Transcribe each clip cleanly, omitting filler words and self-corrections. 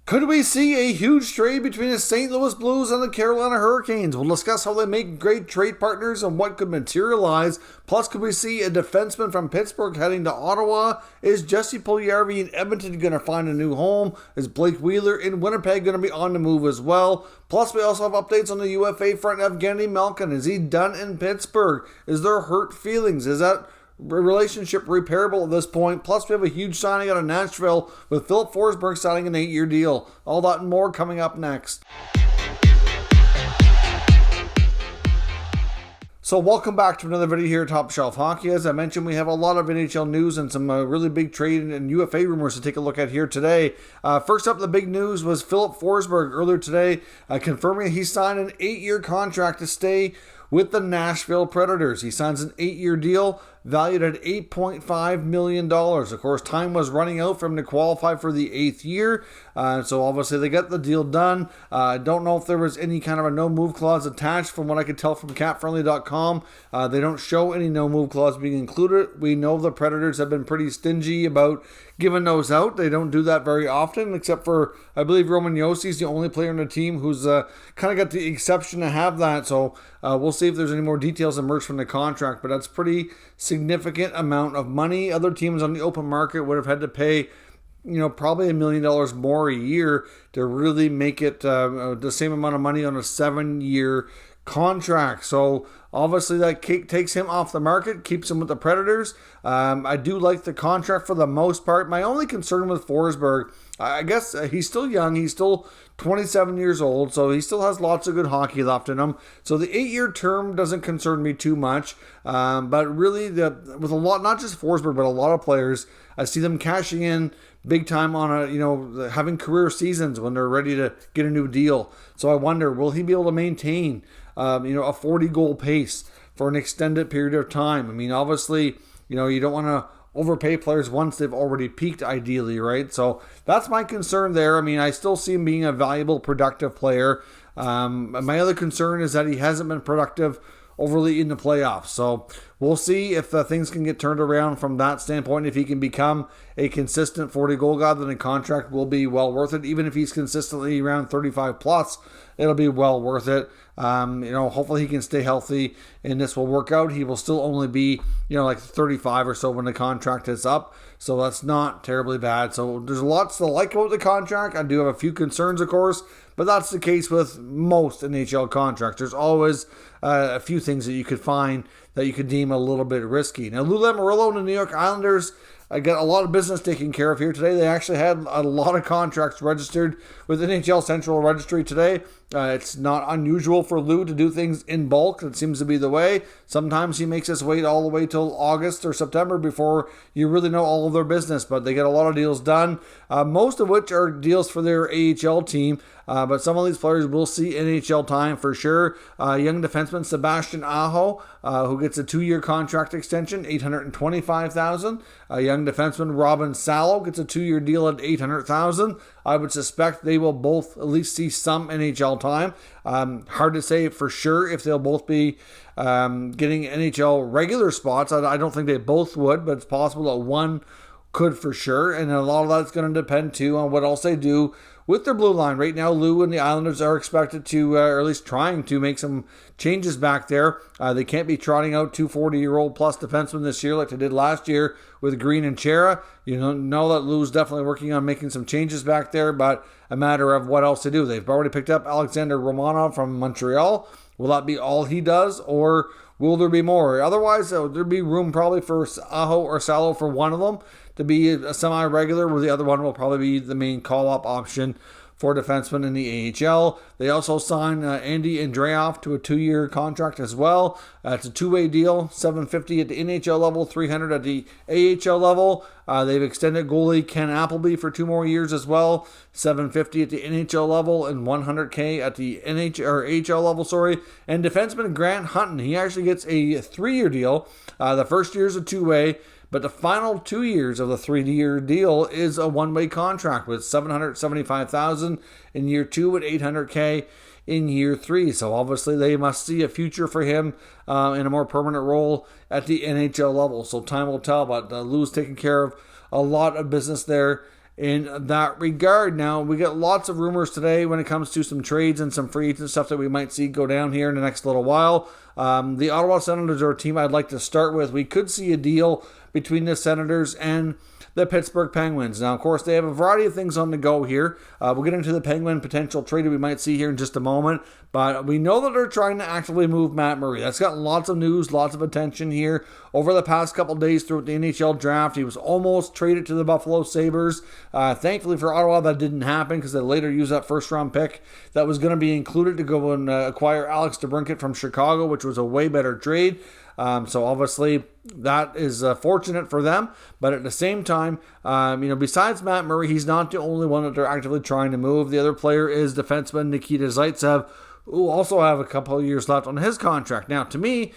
Could we see a huge trade between the St. Louis Blues and the Carolina Hurricanes? We'll discuss how they make great trade partners and what could materialize. Plus, could we see a defenseman from Pittsburgh heading to Ottawa? Is Jesse Puljujarvi in Edmonton going to find a new home? Is Blake Wheeler in Winnipeg going to be on the move as well? Plus, we also have updates on the UFA front. Evgeni Malkin, is he done in Pittsburgh? Is there hurt feelings? Is that relationship repairable at this point? Plus, we have a huge signing out of Nashville with Filip Forsberg signing an 8-year deal. All that and more coming up next. So welcome back to another video here at Top Shelf Hockey. As I mentioned, we have a lot of NHL news and some really big trade and UFA rumors to take a look at here today. First up, the big news was Filip Forsberg earlier today confirming he signed an 8-year contract to stay with the Nashville Predators. He signs an 8-year deal valued at $8.5 million. Of course, time was running out for him to qualify for the 8th year. So obviously they got the deal done. I don't know if there was any kind of a no-move clause attached from what I could tell from capfriendly.com. They don't show any no-move clause being included. We know the Predators have been pretty stingy about giving those out. They don't do that very often, except for, I believe, Roman Jossi's the only player on the team who's kind of got the exception to have that. So we'll see if there's any more details emerge from the contract, but that's pretty significant amount of money. Other teams on the open market would have had to pay, probably $1 million more a year to really make it the same amount of money on a 7-year contract. So obviously that takes him off the market, keeps him with the Predators. I do like the contract for the most part. My only concern with Forsberg, I guess he's still young. He's still 27 years old, so he still has lots of good hockey left in him. So the 8-year term doesn't concern me too much. But really, with a lot, not just Forsberg, but a lot of players, I see them cashing in big time on having career seasons when they're ready to get a new deal. So I wonder, will he be able to maintain a 40-goal pace for an extended period of time? I mean, obviously, you don't want to overpay players once they've already peaked, ideally, right? So that's my concern there. I mean, I still see him being a valuable, productive player. My other concern is that he hasn't been productive overly in the playoffs. So we'll see if things can get turned around from that standpoint. If he can become a consistent 40-goal guy, then the contract will be well worth it. Even if he's consistently around 35 plus, it'll be well worth it. Hopefully he can stay healthy and this will work out. He will still only be, like 35 or so when the contract is up. So that's not terribly bad. So there's lots to like about the contract. I do have a few concerns, of course, but that's the case with most NHL contracts. There's always a few things that you could find that you could deem a little bit risky. Now, Lou Lamoriello and the New York Islanders got a lot of business taken care of here today. They actually had a lot of contracts registered with NHL Central Registry today. It's not unusual for Lou to do things in bulk. It seems to be the way. Sometimes he makes us wait all the way till August or September before you really know all of their business, but they get a lot of deals done, most of which are deals for their AHL team. But some of these players will see NHL time for sure. Young defenseman Sebastian Aho, who gets a 2-year contract extension, $825,000. Young defenseman Robin Salo gets a 2-year deal at $800,000. I would suspect they will both at least see some NHL time. Hard to say for sure if they'll both be getting NHL regular spots. I don't think they both would, but it's possible that one could for sure. And a lot of that's going to depend too on what else they do with their blue line. Right now, Lou and the Islanders are expected to, or at least trying to, make some changes back there. They can't be trotting out 2 40-year-old plus defensemen this year like they did last year with Green and Chara. Know that Lou's definitely working on making some changes back there, but a matter of what else to do. They've already picked up Alexander Romanov from Montreal. Will that be all he does, or will there be more? Otherwise, there'd be room probably for Aho or Salo for one of them to be a semi-regular, where the other one will probably be the main call-up option for defensemen in the AHL. They also signed Andy Andreoff to a 2-year contract as well. It's a 2-way deal, $750 at the NHL level, $300 at the AHL level. They've extended goalie Ken Appleby for 2 more years as well, $750 at the NHL level and $100K at the AHL level. And defenseman Grant Hutton, he actually gets a 3-year deal. The first year is a 2-way. But the final 2 years of the 3-year deal is a 1-way contract with $775,000 in year 2 and $800K in year 3. So obviously they must see a future for him in a more permanent role at the NHL level. So time will tell, but Lou's taking care of a lot of business there in that regard. Now, we get lots of rumors today when it comes to some trades and some free agent stuff that we might see go down here in the next little while. The Ottawa Senators are a team I'd like to start with. We could see a deal between the Senators and the Pittsburgh Penguins. Now, of course, they have a variety of things on the go here. We'll get into the Penguin potential trade that we might see here in just a moment, but we know that they're trying to actively move Matt Murray. That's gotten lots of news, lots of attention here over the past couple of days throughout the NHL draft. He was almost traded to the Buffalo Sabres. Thankfully for Ottawa, that didn't happen because they later used that first-round pick that was going to be included to go and acquire Alex DeBrincat from Chicago, which was a way better trade. So obviously that is fortunate for them, but at the same time, besides Matt Murray, he's not the only one that they're actively trying to move. The other player is defenseman Nikita Zaitsev, who also have a couple of years left on his contract. Now, to me,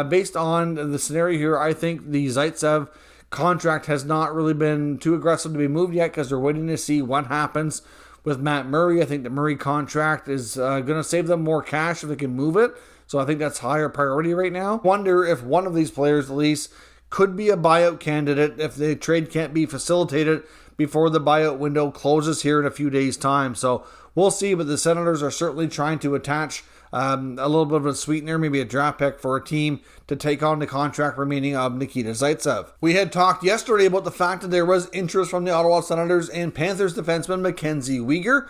based on the scenario here, I think the Zaitsev contract has not really been too aggressive to be moved yet because they're waiting to see what happens with Matt Murray. I think the Murray contract is going to save them more cash if they can move it. So I think that's higher priority right now. Wonder if one of these players at least could be a buyout candidate if the trade can't be facilitated before the buyout window closes here in a few days' time. So we'll see, but the Senators are certainly trying to attach a little bit of a sweetener, maybe a draft pick for a team to take on the contract remaining of Nikita Zaitsev. We had talked yesterday about the fact that there was interest from the Ottawa Senators and Panthers defenseman Mackenzie Weegar.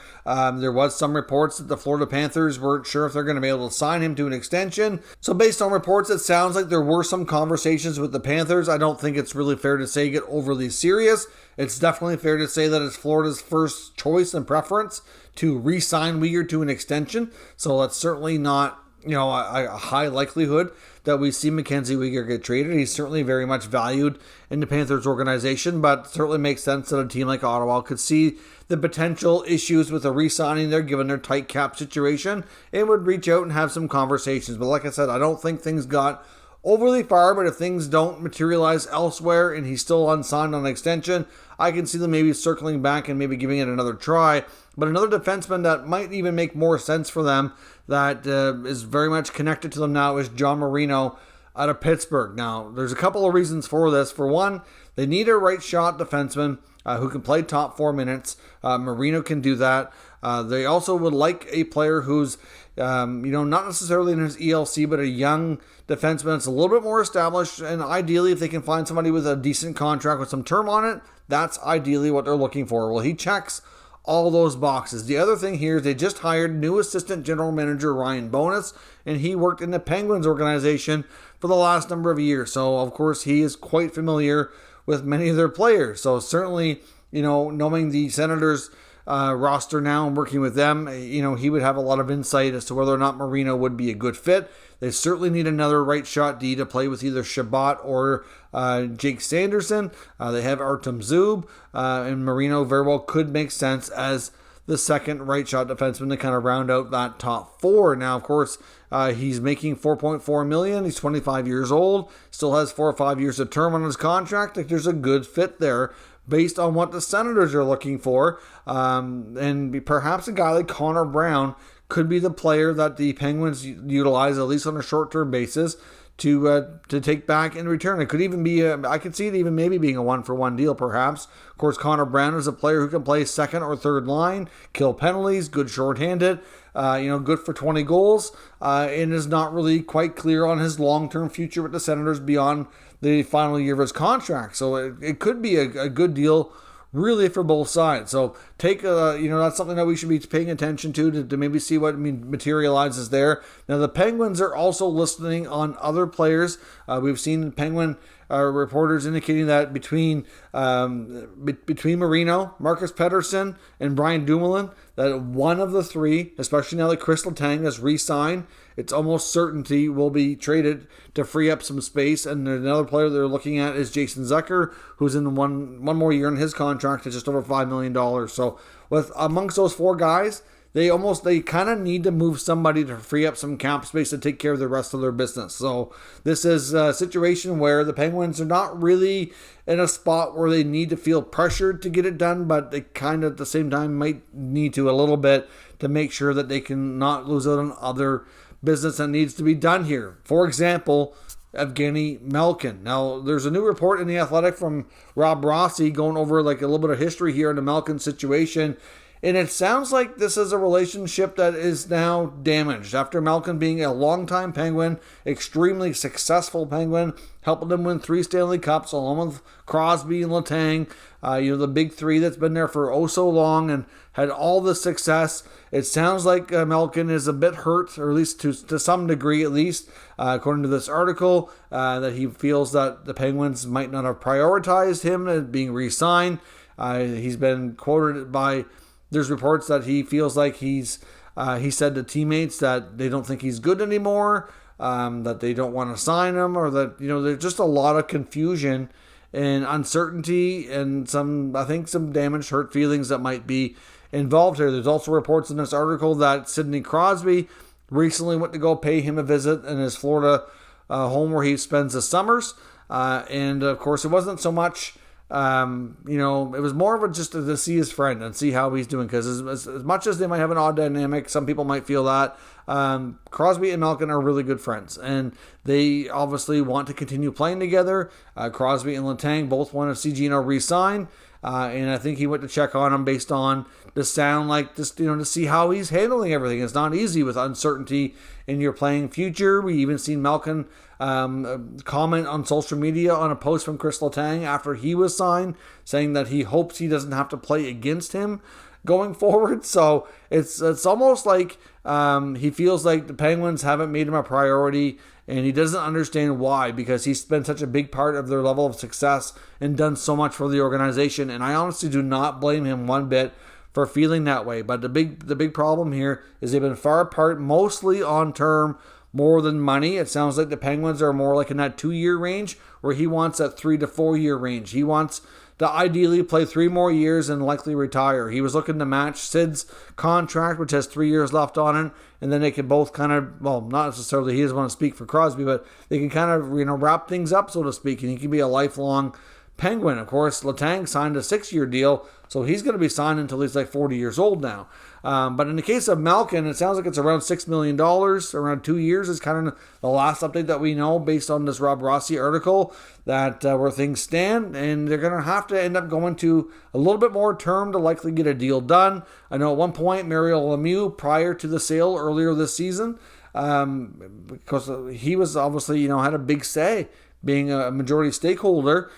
There was some reports that the Florida Panthers weren't sure if they're going to be able to sign him to an extension. So based on reports, it sounds like there were some conversations with the Panthers. I don't think it's really fair to say get overly serious. It's definitely fair to say that it's Florida's first choice and preference to re-sign Weegar to an extension. So that's certainly not, a high likelihood that we see Mackenzie Weegar get traded. He's certainly very much valued in the Panthers organization, but certainly makes sense that a team like Ottawa could see the potential issues with a re-signing there given their tight cap situation and would reach out and have some conversations. But like I said, I don't think things got overly far, but if things don't materialize elsewhere and he's still unsigned on an extension, I can see them maybe circling back and maybe giving it another try. But another defenseman that might even make more sense for them that is very much connected to them now is John Marino out of Pittsburgh. Now, there's a couple of reasons for this. For one, they need a right shot defenseman who can play top 4 minutes. Marino can do that. They also would like a player who's, not necessarily in his ELC, but a young defenseman that's a little bit more established. And ideally, if they can find somebody with a decent contract with some term on it, that's ideally what they're looking for. Well, he checks all those boxes. The other thing here is they just hired new assistant general manager Ryan Bonus, and he worked in the Penguins organization for the last number of years. So, of course, he is quite familiar with many of their players. So, certainly, knowing the Senators' roster now and working with them, he would have a lot of insight as to whether or not Marino would be a good fit. They certainly need another right shot D to play with either Shabbat or Jake Sanderson. They have Artem Zub, and Marino very well could make sense as the second right shot defenseman to kind of round out that top 4. Now, of course, he's making $4.4 million. He's 25 years old, still has 4 or 5 years of term on his contract. Like, there's a good fit there based on what the Senators are looking for. And perhaps a guy like Connor Brown could be the player that the Penguins utilize, at least on a short-term basis, to take back in return. It could even be, I could see it even maybe being a one-for-one deal, perhaps. Of course, Connor Brown is a player who can play second or third line, kill penalties, good shorthanded, good for 20 goals, and is not really quite clear on his long-term future with the Senators beyond the final year of his contract. So it could be a good deal really for both sides. So that's something that we should be paying attention to maybe see what materializes there. Now, the Penguins are also listening on other players. We've seen Penguin reporters indicating that between Marino, Marcus Pettersson, and Brian Dumoulin, that one of the three, especially now that Chris Letang has re-signed, it's almost certainty will be traded to free up some space. And another player they're looking at is Jason Zucker, who's in one more year in his contract at just over $5 million. So with amongst those 4 guys, they kind of need to move somebody to free up some cap space to take care of the rest of their business. So this is a situation where the Penguins are not really in a spot where they need to feel pressured to get it done, but they kind of at the same time might need to a little bit to make sure that they can not lose out on other business that needs to be done here. For example, Evgeni Malkin. Now, there's a new report in The Athletic from Rob Rossi going over like a little bit of history here in the Malkin situation. And it sounds like this is a relationship that is now damaged. After Malkin being a longtime Penguin, extremely successful Penguin, helping them win 3 Stanley Cups along with Crosby and Letang, the big three that's been there for oh so long and had all the success. It sounds like Malkin is a bit hurt, or at least to some degree at least, according to this article, that he feels that the Penguins might not have prioritized him as being re-signed. He's been quoted by... There's reports that he feels like he said to teammates that they don't think he's good anymore, that they don't want to sign him, or that, there's just a lot of confusion and uncertainty and some damaged, hurt feelings that might be involved here. There's also reports in this article that Sidney Crosby recently went to go pay him a visit in his Florida home where he spends the summers. And of course, it wasn't so much... it was more of just to see his friend and see how he's doing, because as much as they might have an odd dynamic, some people might feel that Crosby and Malkin are really good friends, and they obviously want to continue playing together. Crosby and Letang both want to see Gino re-sign, and I think he went to check on him based on the sound, like just to see how he's handling everything. It's not easy with uncertainty in your playing future. We even seen Malkin comment on social media on a post from Chris Letang after he was signed, saying that he hopes he doesn't have to play against him going forward. So it's almost like he feels like the Penguins haven't made him a priority, and he doesn't understand why, because he's been such a big part of their level of success and done so much for the organization. And I honestly do not blame him one bit for feeling that way. But the big problem here is they've been far apart, mostly on term, more than money. It sounds like the Penguins are more like in that 2-year range, where he wants that 3 to 4 year range. He wants to ideally play 3 more years and likely retire. He was looking to match Sid's contract, which has 3 years left on it, and then they can both kind of, well, not necessarily he doesn't want to speak for Crosby, but they can kind of, wrap things up, so to speak, and he can be a lifelong Penguin. Of course, Letang signed a 6-year deal, so he's going to be signed until he's like 40 years old now. But in the case of Malkin, it sounds like it's around $6 million, around 2 years is kind of the last update that we know based on this Rob Rossi article, that where things stand, and they're going to have to end up going to a little bit more term to likely get a deal done. I know at one point, Mario Lemieux, prior to the sale earlier this season, because he was obviously, had a big say, being a majority stakeholder,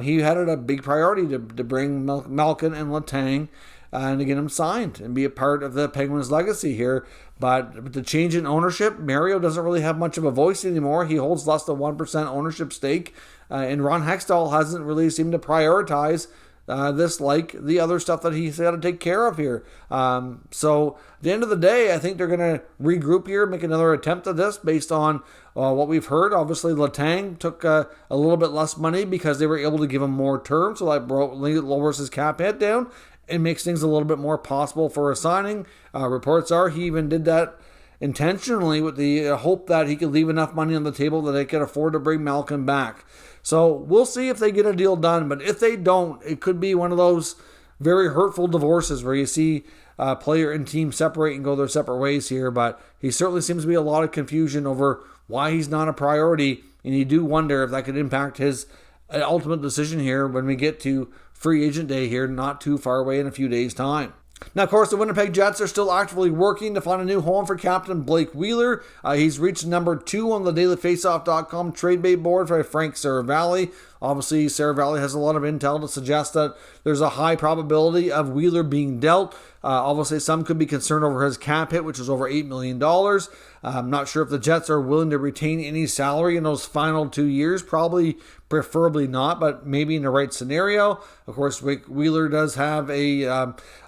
he had it a big priority to bring Malkin and Letang and to get him signed and be a part of the Penguins' legacy here. But with the change in ownership, Mario doesn't really have much of a voice anymore. He holds less than 1% ownership stake, and Ron Hextall hasn't really seemed to prioritize this like the other stuff that he's got to take care of here. So at the end of the day, I think they're going to regroup here, make another attempt at this based on what we've heard. Obviously, Letang took a little bit less money because they were able to give him more term, so that lowers his cap hit down. It makes things a little bit more possible for a signing. Reports are he even did that intentionally with the hope that he could leave enough money on the table that they could afford to bring Malkin back. So we'll see if they get a deal done. But if they don't, it could be one of those very hurtful divorces where you see player and team separate and go their separate ways here. But he certainly seems to be a lot of confusion over why he's not a priority. And you do wonder if that could impact his ultimate decision here when we get to free agent day here, not too far away in a few days' time. Now, of course, the Winnipeg Jets are still actively working to find a new home for Captain Blake Wheeler. He's reached number 2 on the dailyfaceoff.com trade bait board for Frank Saravalli. Obviously, Saravalli has a lot of intel to suggest that there's a high probability of Wheeler being dealt. Obviously, some could be concerned over his cap hit, which is over $8 million. I'm not sure if the Jets are willing to retain any salary in those final 2 years. Preferably not, but maybe in the right scenario. Of course, Wheeler does have a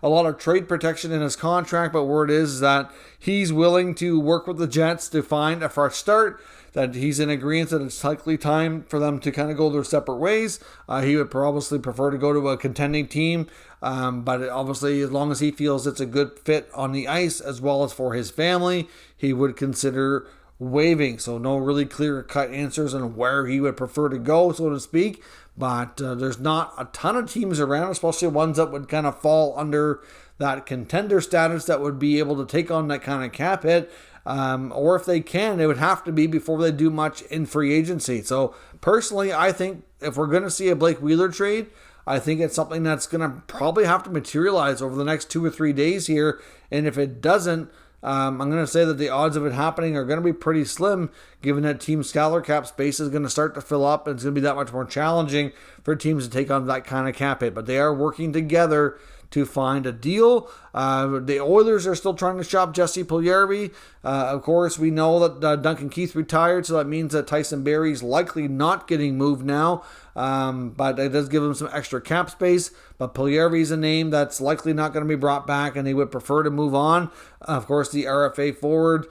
lot of trade protection in his contract, but word is that he's willing to work with the Jets to find a fresh start, that he's in agreement that it's likely time for them to kind of go their separate ways. He would probably prefer to go to a contending team, but obviously as long as he feels it's a good fit on the ice as well as for his family, he would consider waiving. So no really clear-cut answers on where he would prefer to go, so to speak. But there's not a ton of teams around, especially ones that would kind of fall under that contender status that would be able to take on that kind of cap hit. or if they can, it would have to be before they do much in free agency. So personally, I think if we're going to see a Blake Wheeler trade, I think it's something that's going to probably have to materialize over the next 2 or 3 days here. And if it doesn't, I'm going to say that the odds of it happening are going to be pretty slim, given that team salary cap space is going to start to fill up, and it's going to be that much more challenging for teams to take on that kind of cap hit. But they are working together to find a deal. The Oilers are still trying to shop Jesse Puljujarvi. Of course, we know that Duncan Keith retired, so that means that Tyson Barrie's likely not getting moved now. But it does give him some extra cap space. But Puljujarvi is a name that's likely not going to be brought back, and they would prefer to move on. Of course, the RFA forward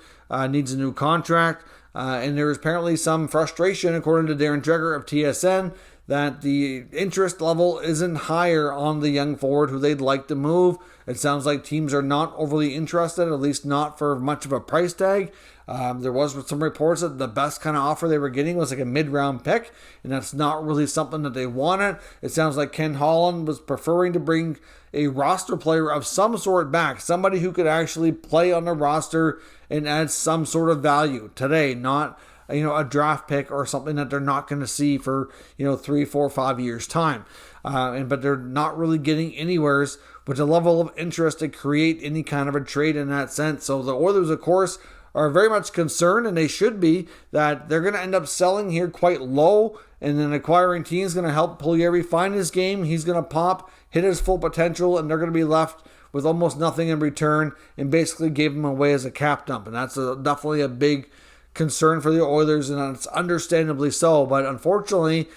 needs a new contract. And there is apparently some frustration, according to Darren Dreger of TSN, that the interest level isn't higher on the young forward who they'd like to move. It sounds like teams are not overly interested, at least not for much of a price tag. There was some reports that the best kind of offer they were getting was like a mid-round pick, and that's not really something that they wanted. It sounds like Ken Holland was preferring to bring a roster player of some sort back, somebody who could actually play on the roster and add some sort of value today, not a draft pick or something that they're not going to see for 3, 4, 5 years time. But they're not really getting anywheres with a level of interest to create any kind of a trade in that sense. So the Oilers, of course, are very much concerned, and they should be, that they're going to end up selling here quite low, and then acquiring team is going to help Puljujarvi find his game. He's going to pop, hit his full potential, and they're going to be left with almost nothing in return and basically gave him away as a cap dump. And that's definitely a big concern for the Oilers, and it's understandably so. But unfortunately,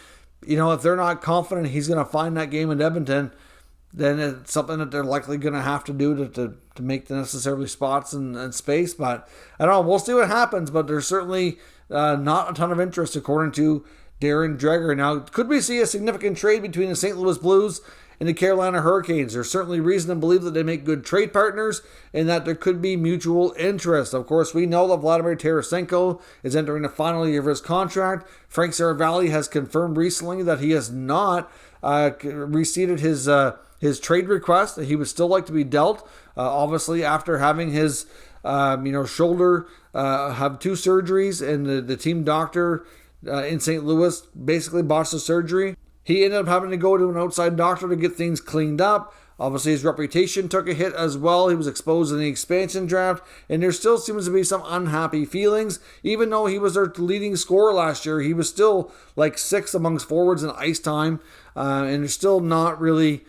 if they're not confident he's going to find that game in Edmonton, then it's something that they're likely going to have to do to make the necessary spots and space. But I don't know. We'll see what happens. But there's certainly not a ton of interest, according to Darren Dreger. Now, could we see a significant trade between the St. Louis Blues and the Carolina Hurricanes? There's certainly reason to believe that they make good trade partners and that there could be mutual interest. Of course, we know that Vladimir Tarasenko is entering the final year of his contract. Frank Saravalli has confirmed recently that he has not receded his trade request, that he would still like to be dealt. Obviously, after having his shoulder have 2 surgeries, and the team doctor in St. Louis basically botched the surgery. He ended up having to go to an outside doctor to get things cleaned up. Obviously, his reputation took a hit as well. He was exposed in the expansion draft, and there still seems to be some unhappy feelings. Even though he was their leading scorer last year, he was still like 6th amongst forwards in ice time, and they're still not really,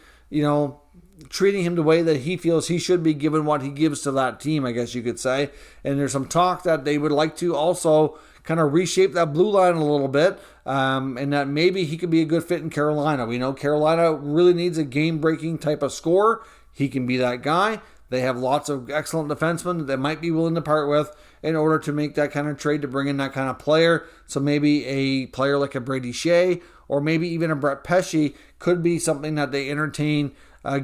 treating him the way that he feels he should be, given what he gives to that team, I guess you could say. And there's some talk that they would like to also kind of reshape that blue line a little bit, and that maybe he could be a good fit in Carolina. We know Carolina really needs a game-breaking type of scorer. He can be that guy. They have lots of excellent defensemen that they might be willing to part with in order to make that kind of trade, to bring in that kind of player. So maybe a player like a Brady Shea, or maybe even a Brett Pesce, could be something that they entertain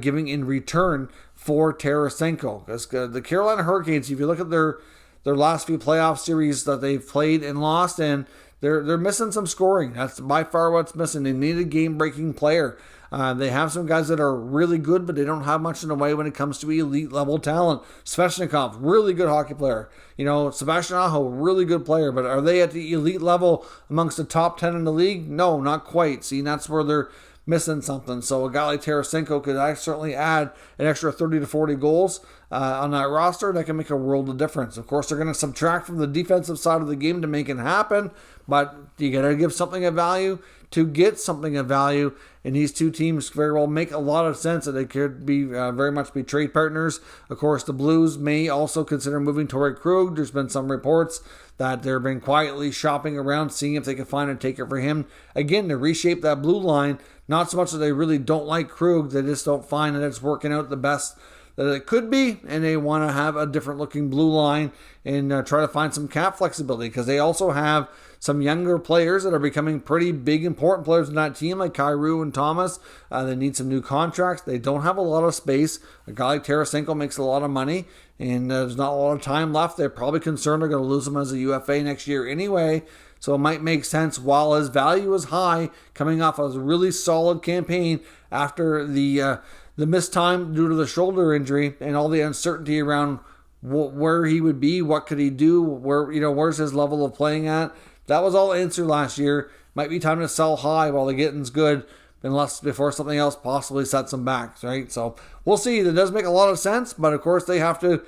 giving in return for Tarasenko. Because the Carolina Hurricanes, if you look at their last few playoff series that they've played and lost, and they're missing some scoring. That's by far what's missing. They need a game-breaking player. They have some guys that are really good, but they don't have much in the way when it comes to elite-level talent. Svechnikov, really good hockey player. Sebastian Aho, really good player, but are they at the elite level amongst the top 10 in the league? No, not quite. See, that's where they're missing something. So a guy like Tarasenko could certainly add an extra 30 to 40 goals on that roster. That can make a world of difference. Of course, they're going to subtract from the defensive side of the game to make it happen, but you got to give something of value to get something of value. And these two teams very well make a lot of sense that they could be very much be trade partners. Of course, the Blues may also consider moving Torrey Krug. There's been some reports that they've been quietly shopping around, seeing if they can find a taker for him. Again, to reshape that blue line. Not so much that they really don't like Krug, they just don't find that it's working out the best that it could be, and they want to have a different looking blue line and try to find some cap flexibility, because they also have some younger players that are becoming pretty big, important players in that team, like Kyrou and Thomas. They need some new contracts. They don't have a lot of space. A guy like Tarasenko makes a lot of money, and there's not a lot of time left. They're probably concerned they're going to lose him as a UFA next year anyway. So it might make sense, while his value is high, coming off a really solid campaign after the missed time due to the shoulder injury and all the uncertainty around where he would be, what could he do, where's his level of playing at. That was all answered last year. Might be time to sell high while the getting's good, before something else possibly sets them back, right? So we'll see. That does make a lot of sense, but of course they have to,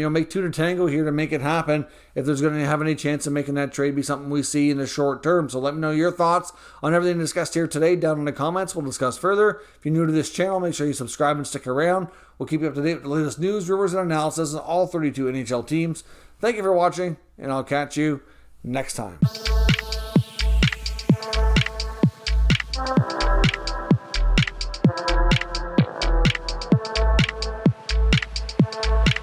make two to tango here to make it happen if there's going to have any chance of making that trade be something we see in the short term. So let me know your thoughts on everything discussed here today down in the comments. We'll discuss further. If you're new to this channel, make sure you subscribe and stick around. We'll keep you up to date with the latest news, rumors, and analysis on all 32 NHL teams. Thank you for watching, and I'll catch you next time.